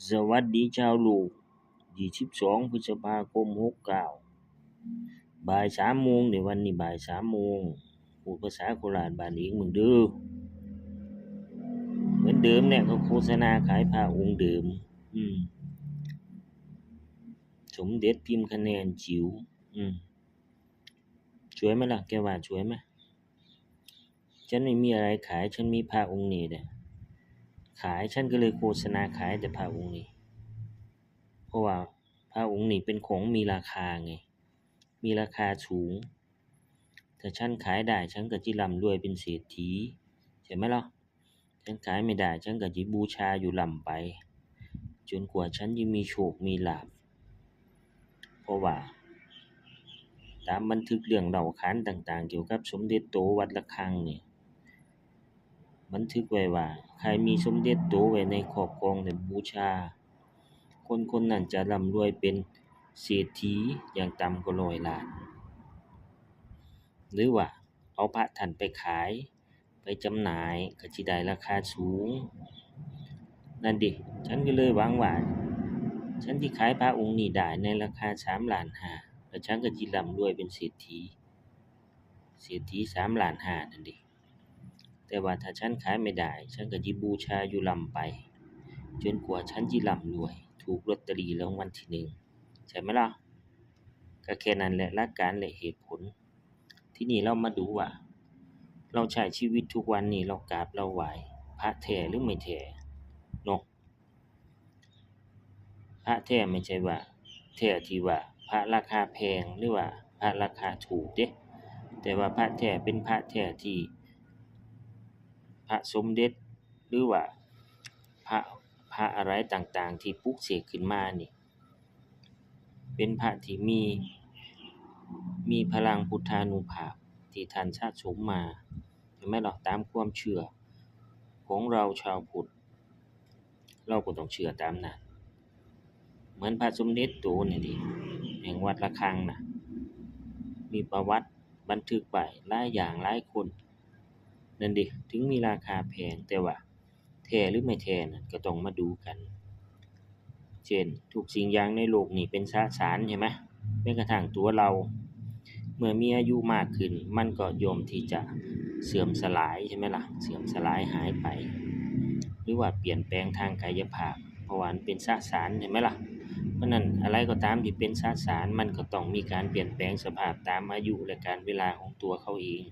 สวัสดีชาวโลก22พฤษภาคม69บ่าย3โมงในวันนี้บ่าย3โมงพูดภาษาโคราชบ้านเองมึงเด้อเหมือนเดิมเนี่ยเขาโฆษณาขายพระองค์เดิมสมเด็จพิมพ์คะแนนจิ๋วสวยไหมล่ะแกว่าสวยไหมฉันไม่มีอะไรขายฉันมีพระองค์นี้เนี่ยขายฉันก็เลยโฆษณาขายแต่พระองค์นี้เพราะว่าพระองค์นี้เป็นของมีราคาไงมีราคาสูงถ้าฉันขายได้ฉันก็จิร่ำรวยเป็นเศรษฐีใช่ไหมล่ะฉันขายไม่ได้ฉันก็จิบูชาอยู่ล่ำไปจนกว่าฉันจะมีโชคมีลาภเพราะว่าตามบันทึกเรื่องเล่าขานต่างๆเกี่ยวกับสมเด็จโตวัดระฆังนี่บันทึกไว้ว่าใครมีสมเด็จโตไว้ในครอบครองและบูชาคนนั้นจะร่ำรวยเป็นเศรษฐีอย่างต่ำกว่า100 ล้านหรือว่าเอาพระท่านไปขายไปจำหน่ายก็สิได้ราคาสูงนั่นดิฉันก็เลยหวังว่าฉันสิขายพระองค์นี้ได้ในราคา3.5 ล้านแล้วฉันก็สิร่ำรวยเป็นเศรษฐี3.5 ล้านนั่นดิแต่ว่าถ้าฉันขายไม่ได้ฉันก็สิบูชาอยู่ล่ำไปจนกว่าฉันสิร่ำรวยถูกลอตเตอรี่รางวัลที่1ใช่ไหมล่ะก็แค่นั้นแหละหลักการและเหตุผลทีนี้เรามาดูว่าเราใช้ชีวิตทุกวันนี้เรากราบเราไหว้พระแท้หรือไม่แท้เนาะพระแท้ไม่ใช่ว่าแท้ที่ว่าพระราคาแพงหรือว่าพระราคาถูกเด้แต่ว่าพระแท้เป็นพระแท้ที่พระสมเด็จหรือว่าพระอะไรต่างๆที่ปลุกเสกขึ้นมานี่เป็นพระที่มีพลังพุทธานุภาพที่ท่านสะสมมาเห็นไหมล่ะตามความเชื่อของเราชาวพุทธเราก็ต้องเชื่อตามนั้นเหมือนพระสมเด็จโตนี่ดิแห่งวัดระฆังน่ะมีประวัติบันทึกไว้หลายอย่างหลายคนนั่นดิถึงมีราคาแพงแต่ว่าแท้หรือไม่แท้นั่นก็ต้องมาดูกันเช่นทุกสิ่งอย่างในโลกนี้เป็นสสารใช่ไหมแม้กระทั่งตัวเราเมื่อมีอายุมากขึ้นมันก็ย่อมที่จะเสื่อมสลายใช่ไหมล่ะเสื่อมสลายหายไปหรือว่าเปลี่ยนแปลงทางกายภาพเพราะว่ามันเป็นสสารใช่ไหมล่ะเพราะนั้นอะไรก็ตามที่เป็นสสารมันก็ต้องมีการเปลี่ยนแปลงสภาพตามอายุและกาลเวลาของตัวเขาเอง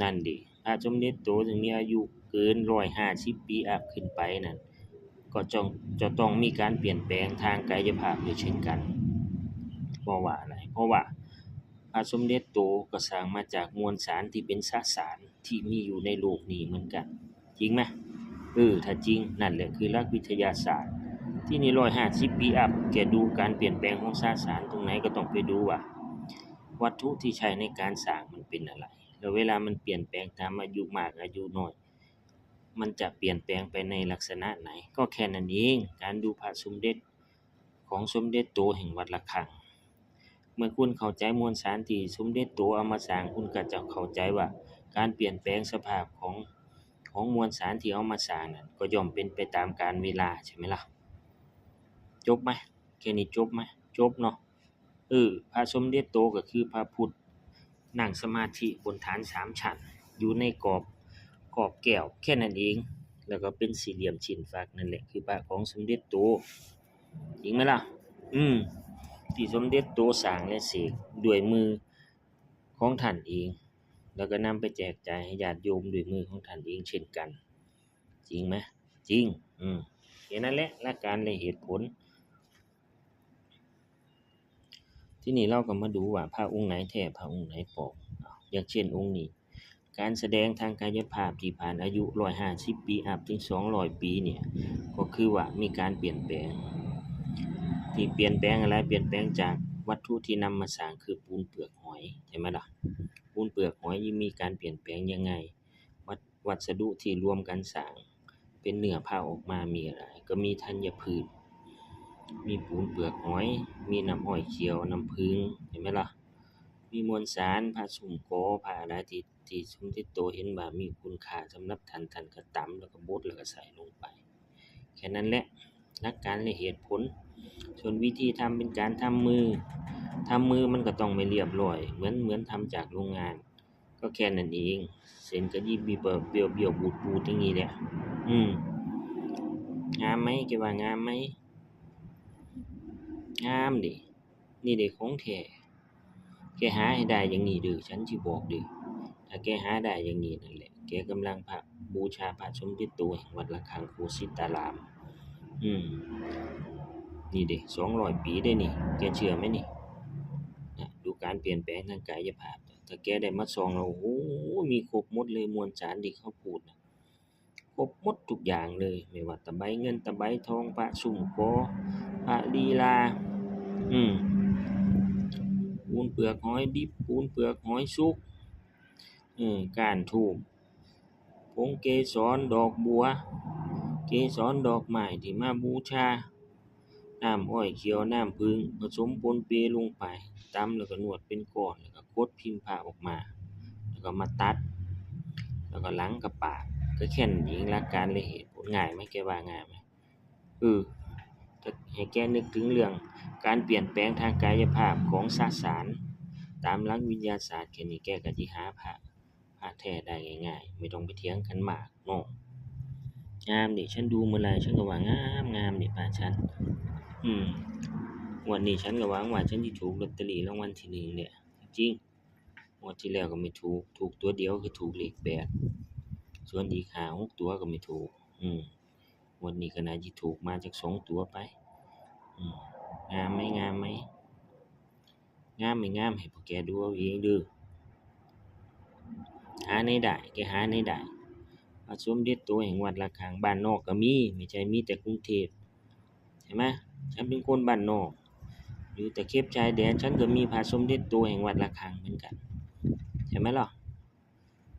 นั่นดิพระสมเด็จโตถึงมีอายุเกิน150 ปีอัพขึ้นไปนั่นก็จะต้องมีการเปลี่ยนแปลงทางกายภาพด้วยเช่นกันเพราะว่าอะไรเพราะว่าพระสมเด็จโตก็สร้างมาจากมวลสารที่เป็นสสารที่มีอยู่ในโลกนี้เหมือนกันจริงไหมถ้าจริงนั่นแหละคือหลักวิทยาศาสตร์ที่นี่150 ปีอัพแกดูการเปลี่ยนแปลงของสสารตรงไหนก็ต้องไปดูว่าวัตถุที่ใช้ในการสร้างมันเป็นอะไรแล้วเวลามันเปลี่ยนแปลงตามอายุมากอายุน้อยมันจะเปลี่ยนแปลงไปในลักษณะไหนก็แค่นั้นเองการดูพระสมเด็จของสมเด็จโตแห่งวัดระฆังเมื่อคุณเข้าใจมวลสารที่สมเด็จโตเอามาสร้างคุณก็จะเข้าใจว่าการเปลี่ยนแปลงสภาพของมวลสารที่เอามาสร้างนั้นก็ย่อมเป็นไปตามกาลเวลาใช่ไหมล่ะจบไหมแค่นี้จบไหมจบเนาะพระสมเด็จโตก็คือพระพุทธนั่งสมาธิบนฐาน3 ชั้นอยู่ในกรอบแก้วแค่นั้นเองแล้วก็เป็นสี่เหลี่ยมชิ้นฟักนั่นแหละคือพระของสมเด็จโตจริงไหมล่ะที่สมเด็จโตสร้างและเสกด้วยมือของท่านเองแล้วก็นำไปแจกจ่ายให้ญาติโยมด้วยมือของท่านเองเช่นกันจริงไหมจริงแค่นั้นแหละหลักการและเหตุผลที่นี่เราก็มาดูว่าพระองค์ไหนแท้พระองค์ไหนปลอมอย่างเช่นองค์นี้การแสดงทางกายภาพที่ผ่านอายุ150 ปีอัพถึง200 ปีเนี่ยก็คือว่ามีการเปลี่ยนแปลงที่เปลี่ยนแปลงอะไรเปลี่ยนแปลงจากวัตถุที่นำมาสร้างคือปูนเปลือกหอยใช่ไหมล่ะปูนเปลือกหอยมีการเปลี่ยนแปลงยังไงวัสดุที่รวมกันสร้างเป็นเนื้อผ้าออกมามีอะไรก็มีธัญพืชมีปูนเปลือกหอยมีน้ำอ้อยเขียวน้ำผึ้งเห็นไหมล่ะมีมวลสารผ้าสุ่มโกผ้าอะไรที่สมเด็จโตเห็นว่ามีคุณค่าสำหรับท่านก็ตำแล้วก็บดแล้วก็ใส่ลงไป แค่นั้นแหละหลักการและเหตุผลส่วนวิธีทำเป็นการทำมือมันก็ต้องไม่เรียบร้อยเหมือนทำจากโรงงานก็แค่นั้นเองเส้นก็ยิบเบี้ยวบูดอย่างงี้แหละอืมงามไหมแกว่างามไหมงามดินี่เด้ของแท้แกหาให้ได้อย่างนี้เด้อฉันสิบอกเด้อถ้าแกหาได้อย่างนี้นั่นแหละแกกำลังบูชาพระสมเด็จโตแห่งวัดระฆังโคสิตารามนี่เด้200 ปีเด้อนี่แกเชื่อไหมนี่ดูการเปลี่ยนแปลงทางกายภาพถ้าแกได้มาส่องแล้วโอ้โฮมีครบหมดเลยมวลสารที่เขาพูดน่ะครบหมดทุกอย่างเลยไม่ว่าตะไบเงินตะไบทองพระสุ่มขอพระลีลาอืมปูนเปลือกหอยดิบปูนเปลือกหอยสุกก้านธูปผงเกสรดอกบัวเกสรดอกไม้ที่มาบูชาน้ำอ้อยเขียวน้ำผึ้งผสมปนเปลงไปตำแล้วก็นวดเป็นก้อนแล้วก็กดพิมพ์ผ้าออกมาแล้วก็มาตัดแล้วก็หลังกับปากก็แค่นั้นเองหลักการและเหตุผลง่ายไหมแกว่าง่ายไหมถ้าให้แกนึกถึงเรื่องการเปลี่ยนแปลงทางกายภาพของสสารตามหลักวิทยาศาสตร์แค่นี้แกก็สิหาพระแท้ได้ง่ายๆไม่ต้องไปเถียงกันมากเนาะงามดิฉันดูเมื่อไรฉันก็ว่างามดิพระฉันงวดนี้ฉันก็หวังว่าฉันสิถูกลอตเตอรี่รางวัลที่1เนี่ยจริงๆงวดที่แล้วก็ไม่ถูกตัวเดียวคือถูกเลข8ส่วนอีก5-6ตัวก็ไม่ถูกงวดนี้ก็น่าสิถูกมาจัก2ตัวไปงามไหมงามไหมงามไม่งามให้พวกแกดูเอาเองเด้อหาไหนได้แกหาไหนได้พระสมเด็จโตแห่งวัดระฆังบ้านนอกก็มีไม่ใช่มีแต่กรุงเทพใช่ไหมฉันเป็นคนบ้านนอกอยู่ตะเข็บชายแดนฉันก็มีพระสมเด็จโตแห่งวัดระฆังเหมือนกันใช่ไหมล่ะ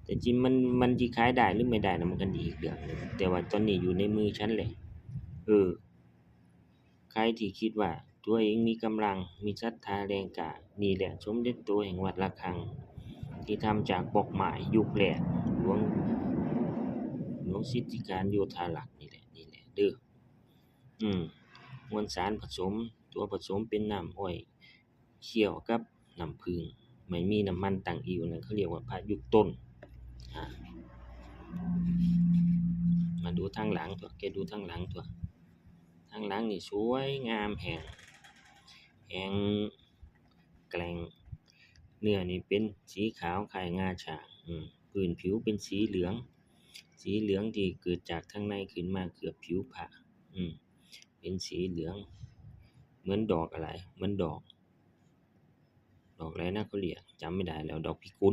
แต่จริงมันสิขายได้หรือไม่ได้น่ะมันก็อีกเรื่องหนึ่งแต่ว่าตอนนี้อยู่ในมือฉันแหละใครที่คิดว่าตัวเองมีกำลังมีศรัทธาแรงกล้านี่แหละสมเด็จโตแห่งวัดระฆังที่ทำจากบอกไม้ยุคแรกหลวงสิทธิการโยธารักษ์นี่แหละเด้อมวลสารผสมตัวผสมเป็นน้ำอ้อยเคี่ยวกับน้ำผึ้งไม่มีน้ำมันตั้งอิ๋วนั่นเขาเรียกว่าพระยุคต้นมาดูทางหลังตั่วแกดูทางหลังตั่วทางหลังนี่สวยงามแฮงแกร่งเนื้อนี่เป็นสีขาวคล้ายงาช้างพื้นผิวเป็นสีเหลืองที่เกิดจากข้างในขึ้นมาเกือบผิวพระเป็นสีเหลืองเหมือนดอกอะไรเหมือนดอกอะไรนะเขาเรียกจำไม่ได้แล้วดอกพิกุ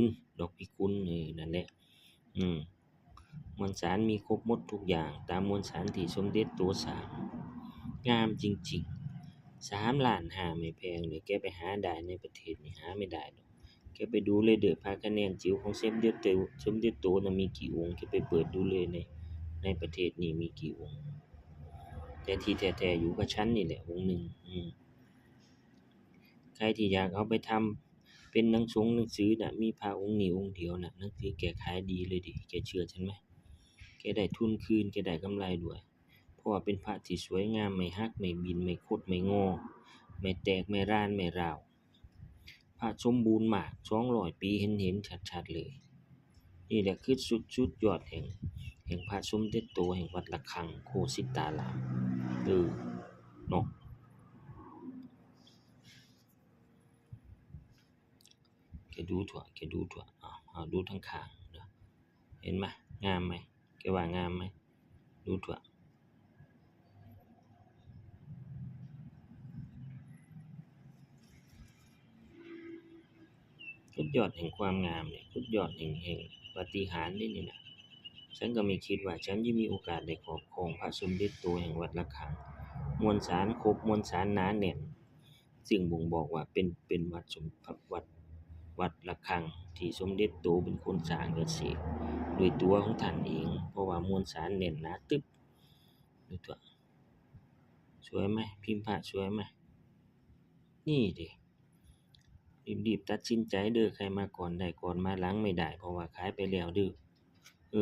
ลนี่นั่นแหละมวลสารมีครบหมดทุกอย่างตามมวลสารที่สมเด็จโตสร้างงามจริงๆ3.5 ล้านไม่แพงเลยแกไปหาได้ในประเทศนี่หาไม่ได้ดอกแกไปดูเลยเด้อพระคะแนนจิ๋วของสมเด็จโตน่ะมีกี่องค์แกไปเปิดดูเลยในประเทศนี้มีกี่องค์แต่ที่แท้ๆอยู่กับฉันนี่แหละองค์หนึ่งใครที่อยากเอาไปทำเป็นหนังสือน่ะมีพระองค์นี้องค์เดียวน่ะหนังสือแกขายดีเลยดิแกเชื่อฉันไหมแกได้ทุนคืนแกได้กำไรด้วยเพราะว่าเป็นพระที่สวยงามไม่หักไม่บินไม่คดไม่งอไม่แตกไม่ร้านไม่ร้าวพระสมบูรณ์มาก200 ปีเห็นชัดๆเลยนี่แหละคือสุดยอดแห่งพระสมเด็จโตแห่งวัดระฆังโคสิตารามเนาะแกดูถั่วดูทั้งข้างเด้อเห็นไหมงามไหมแกว่างามไหมดูถั่วสุดยอดแห่งความงามเนี่ยสุดยอดแห่งปาฏิหาริย์นี่นะฉันก็ไม่คิดว่าฉันจะมีโอกาสได้ครอบครองพระสมเด็จโตแห่งวัดระฆังมวลสารครบมวลสารหนาแน่นซึ่งบ่งบอกว่าเป็นวัดระฆังที่สมเด็จโตเป็นคนสร้างและเสกด้วยตัวของท่านเองเพราะว่ามวลสารแน่นหนาตึ๊บดูตัวสวยไหมพิมพ์พระสวยไหมนี่ดิรีบตัดสินใจเด้อใครมาก่อนได้ก่อนมาหลังไม่ได้เพราะว่าขายไปแล้วเด้อ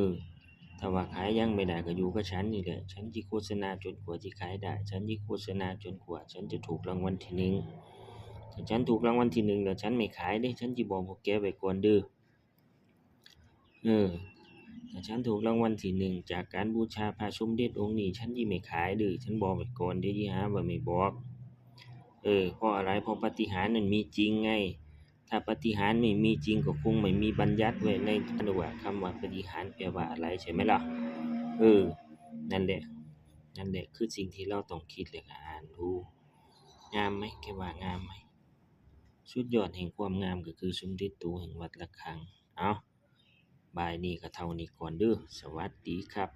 ถ้าว่าขายยังไม่ได้ก็อยู่กับฉันนี่แหละฉันสิโฆษณาจนกว่าสิขายได้ฉันสิโฆษณาจนกว่าฉันจะถูกรางวัลที่หนึ่งถ้าฉันถูกรางวัลที่หนึ่งแล้วฉันไม่ขายเด้ฉันสิบอกพวกแกไว้ก่อนเด้อถ้าฉันถูกรางวัลที่หนึ่งจากการบูชาพระสมเด็จองค์นี้ฉันสิไม่ขายเด้อฉันบอกไว้ก่อนเดี๋ยวสิหาว่าไม่บอกเพราะอะไรเพราะปาฏิหาริย์นั้นมีจริงไงถ้าปาฏิหาริย์ไม่มีจริงก็คงไม่มีบัญญัติไว้ในว่าคำว่าปาฏิหาริย์แปลว่าอะไรใช่ไหมล่ะเออนั่นแหละคือสิ่งที่เราต้องคิดและก็อ่านดูงามไหมแกว่างามไหมสุดยอดแห่งความงามก็คือสมเด็จโตแห่งวัดระฆังเอาบ่ายนี้ก็เท่านี้ก่อนเด้อสวัสดีครับ